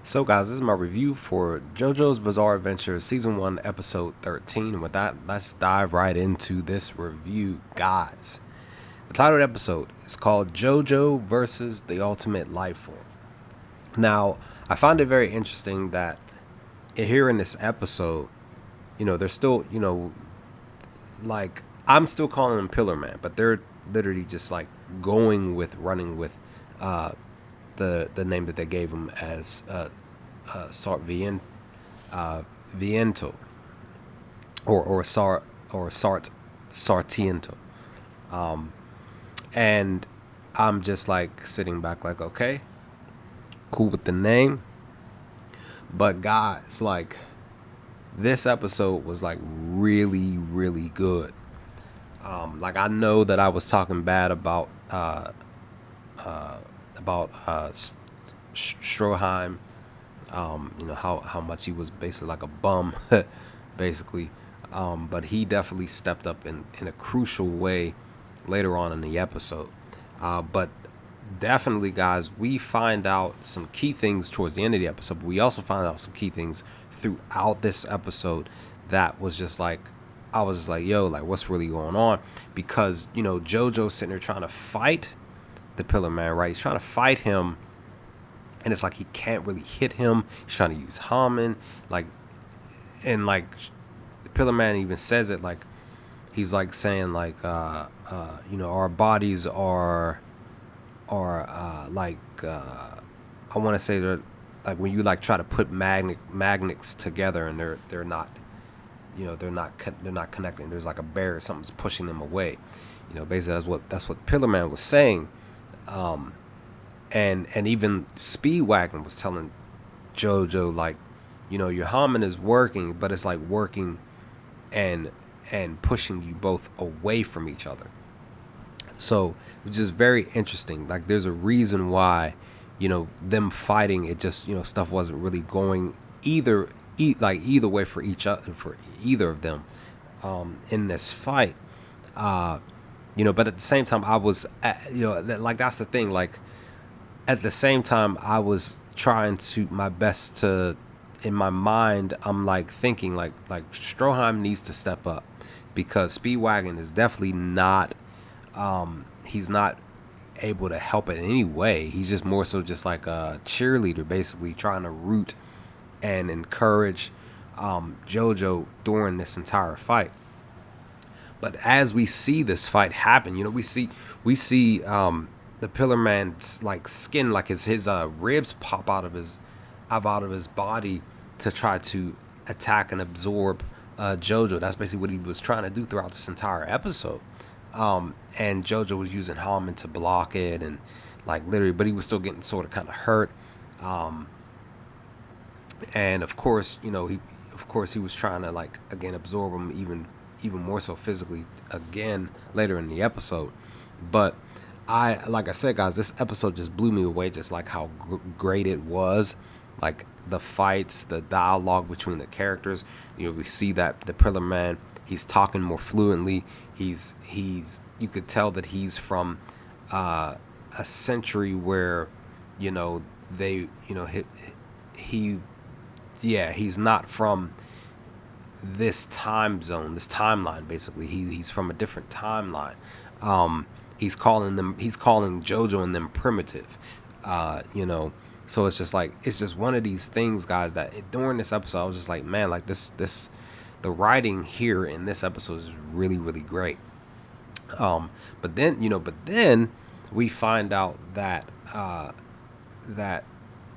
So guys, this is my review for JoJo's Bizarre Adventure Season 1, Episode 13. And with that, let's dive right into this review, guys. The title of the episode is called JoJo versus the Ultimate Lifeform. Now, I find it very interesting that here in this episode, they're still, like, I'm still calling them Pillar Man, but they're literally just like running with the name that they gave him as Viento or Sartiento. And I'm just like sitting back like, okay, cool with the name. But guys, like, this episode was like really, really good. Like, I know that I was talking bad about Stroheim, how much he was basically like a bum, basically. But he definitely stepped up in a crucial way later on in the episode. But definitely, guys, we find out some key things towards the end of the episode. But we also find out some key things throughout this episode that was just like, I was just like, yo, like, what's really going on? Because, JoJo's sitting there trying to fight the Pillar Man, right? He's trying to fight him, and it's like he can't really hit him. He's trying to use Hamen, and the Pillar Man even says it, like, he's like saying like, our bodies are like, I want to say they're like when you like try to put magnets together and they're not. They're not connecting. There's like a barrier. Something's pushing them away. Basically that's what Pillar Man was saying. And even Speedwagon was telling JoJo, like, your Hamen is working, but it's like working and pushing you both away from each other. So which is very interesting. Like, there's a reason why, them fighting, it just, stuff wasn't really going either way for either of them in this fight. But at the same time, I was like, that's the thing, like, at the same time I was trying to my best to, in my mind, I'm like thinking like Stroheim needs to step up, because Speedwagon is definitely not he's not able to help in any way. He's just more so just like a cheerleader, basically trying to root and encourage JoJo during this entire fight. But as we see this fight happen, we see the Pillar Man's like skin, like his ribs pop out of his body to try to attack and absorb JoJo. That's basically what he was trying to do throughout this entire episode. And JoJo was using Hamen to block it, and like literally, but he was still getting sort of kind of hurt. And of course, he was trying to, like, again, absorb him even more so physically again later in the episode. But like I said, guys, this episode just blew me away, just like how great it was. Like, the fights, the dialogue between the characters. We see that the Pillar Man, he's talking more fluently. He's you could tell that he's from a century where, he's not from this time zone, this timeline. Basically, he's from a different timeline. He's calling JoJo and them primitive. So it's just one of these things, guys, that during this episode I was just like, man, like this the writing here in this episode is really, really great. But then we find out that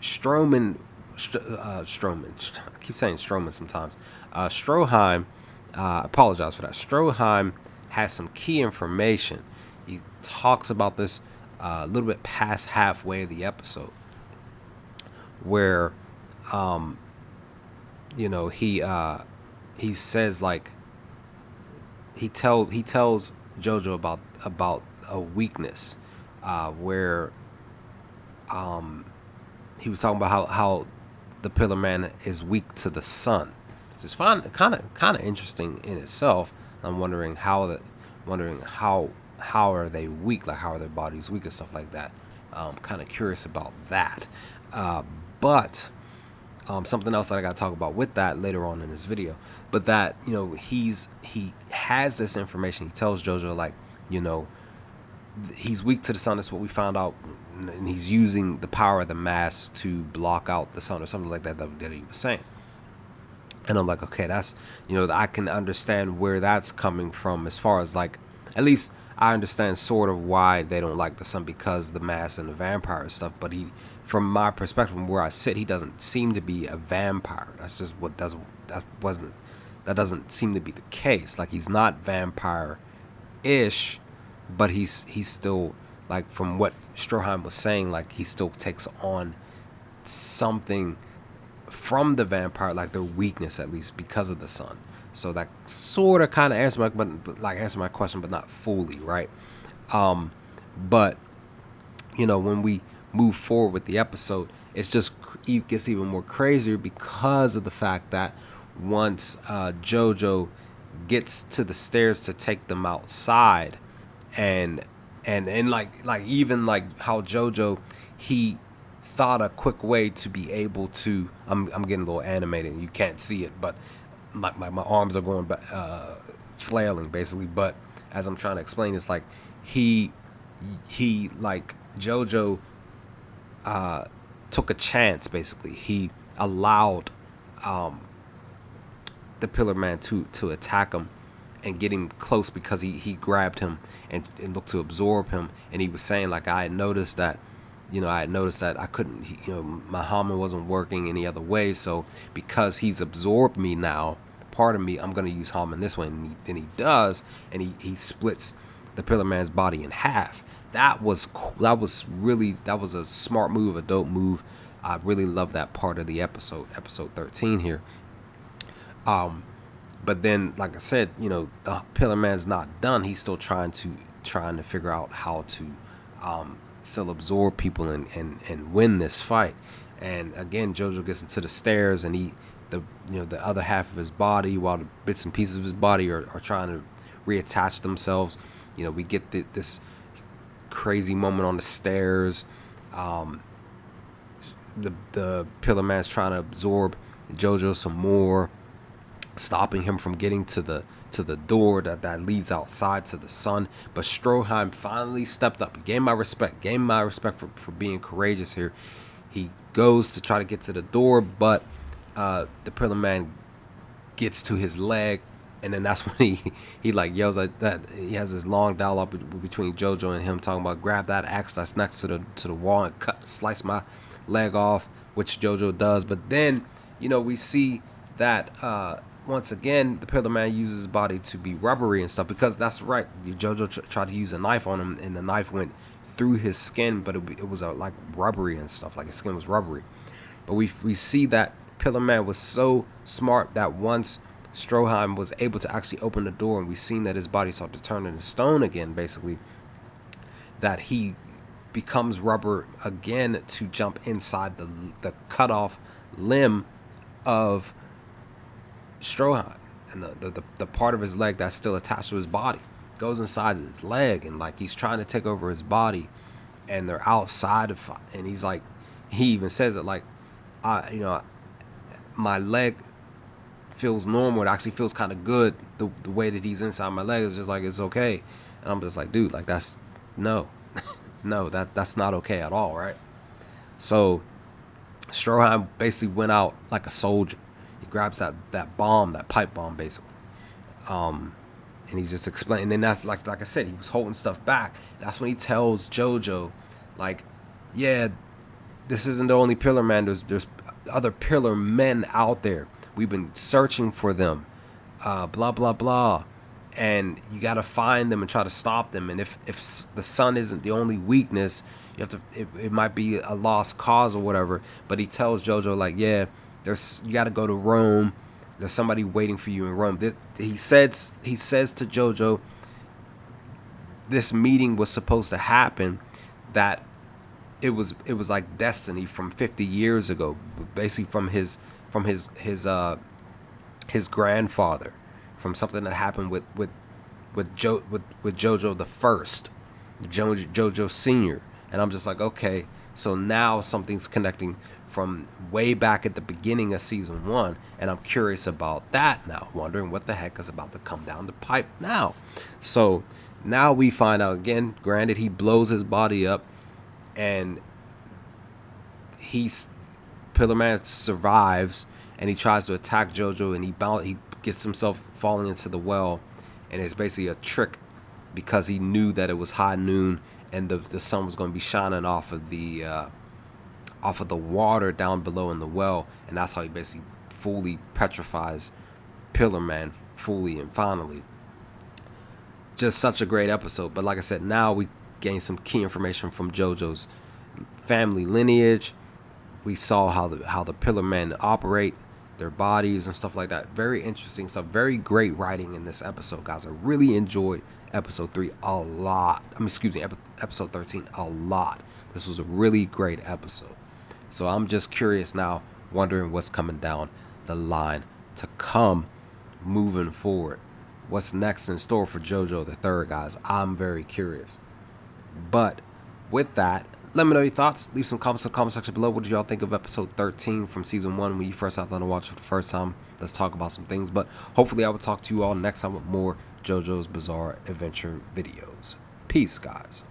Stroheim, I keep saying Strowman sometimes. Stroheim, I apologize for that. Stroheim has some key information. He talks about this a little bit past halfway of the episode, where he says, like, he tells JoJo about a weakness, where he was talking about how the Pillar Man is weak to the sun, which is kind of interesting in itself. I'm wondering how are they weak, like how are their bodies weak and stuff like that. Kind of curious about that. But Something else that I got to talk about with that later on in this video, but that, you know, he has this information. He tells JoJo, like, you know, he's weak to the sun. That's what we found out, and he's using the power of the mask to block out the sun or something like that that he was saying. And I'm like, okay, that's, you know, I can understand where that's coming from, as far as, like, at least I understand sort of why they don't like the sun, because the mask and the vampire stuff. But he, from my perspective, from where I sit, he doesn't seem to be a vampire. That's just what that doesn't seem to be the case. Like, he's not vampire-ish, but he's still, like, from what Stroheim was saying, like, he still takes on something from the vampire, like their weakness, at least because of the sun. So that sort of kind of answered my question, but not fully, right? But, you know, when we move forward with the episode, it gets even more crazier, because of the fact that once JoJo gets to the stairs to take them outside, and like even like how JoJo, he thought a quick way to be able to, I'm getting a little animated, you can't see it, but my arms are going flailing basically. But as I'm trying to explain, it's like he like JoJo took a chance. Basically, he allowed the Pillar Man to attack him and get him close, because he grabbed him and looked to absorb him. And he was saying, like, I had noticed that I couldn't, you know, my Hamen wasn't working any other way. So because he's absorbed me now, part of me, I'm going to use Hamen this way. And he does, and he splits the Pillar Man's body in half. That was a smart move, a dope move. I really love that part of the episode 13 here. But then, like I said, you know, the Pillar Man's not done. He's still trying to figure out how to still absorb people and win this fight. And again, JoJo gets him to the stairs, and the other half of his body, while the bits and pieces of his body are trying to reattach themselves. You know, we get this crazy moment on the stairs. The Pillar Man's trying to absorb JoJo some more, stopping him from getting to the door that leads outside to the sun. But Stroheim finally stepped up. He gave my respect for being courageous here. He goes to try to get to the door, but the Pillar Man gets to his leg, and then that's when he like yells at that. He has this long dialogue between JoJo and him, talking about, grab that axe that's next to the wall and slice my leg off, which JoJo does. But then, you know, we see that once again, the Pillar Man uses his body to be rubbery and stuff, because that's right. JoJo tried to use a knife on him, and the knife went through his skin, but it was like rubbery and stuff. Like his skin was rubbery. But we see that Pillar Man was so smart that once Stroheim was able to actually open the door, and we seen that his body started to turn into stone again, basically, that he becomes rubber again to jump inside the cut off limb of Stroheim, and the part of his leg that's still attached to his body goes inside his leg, and like he's trying to take over his body, and they're outside of, and he's like, he even says it like, my leg feels normal. It actually feels kind of good. The way that he's inside my leg is just like, it's okay. And I'm just like, dude, like that's no, that's not okay at all, right? So Stroheim basically went out like a soldier. He grabs that bomb, that pipe bomb, basically. And he's just explaining. And then that's like I said, he was holding stuff back. That's when he tells JoJo, like, yeah, this isn't the only Pillar Man. There's other Pillar Men out there. We've been searching for them. Blah blah blah. And you got to find them and try to stop them. And if the sun isn't the only weakness, you have to. It might be a lost cause or whatever. But he tells JoJo, like, yeah, you got to go to Rome. There's somebody waiting for you in Rome. He says to JoJo, this meeting was supposed to happen. That it was like destiny from 50 years ago, basically from his grandfather, from something that happened with JoJo the first, JoJo Senior. And I'm just like, okay, So now something's connecting from way back at the beginning of season 1, and I'm curious about that now, wondering what the heck is about to come down the pipe now. So now we find out again, granted he blows his body up, and Pillar Man survives, and he tries to attack JoJo, and he gets himself falling into the well, and it's basically a trick because he knew that it was high noon and the sun was going to be shining off of the water down below in the well, and that's how he basically fully petrifies Pillar Man fully and finally. Just such a great episode. But like I said, now we gain some key information from JoJo's family lineage. We saw how the Pillar Men operate, their bodies and stuff like that. Very interesting stuff. Very great writing in this episode, guys. I really enjoyed episode 3 a lot. Episode 13 a lot. This was a really great episode. So I'm just curious now, wondering what's coming down the line to come moving forward. What's next in store for JoJo the Third, guys? I'm very curious. But with that, let me know your thoughts. Leave some comments in the comment section below. What did y'all think of episode 13 from season 1 when you first sat down to watch it for the first time? Let's talk about some things. But hopefully I will talk to you all next time with more JoJo's Bizarre Adventure videos. Peace, guys.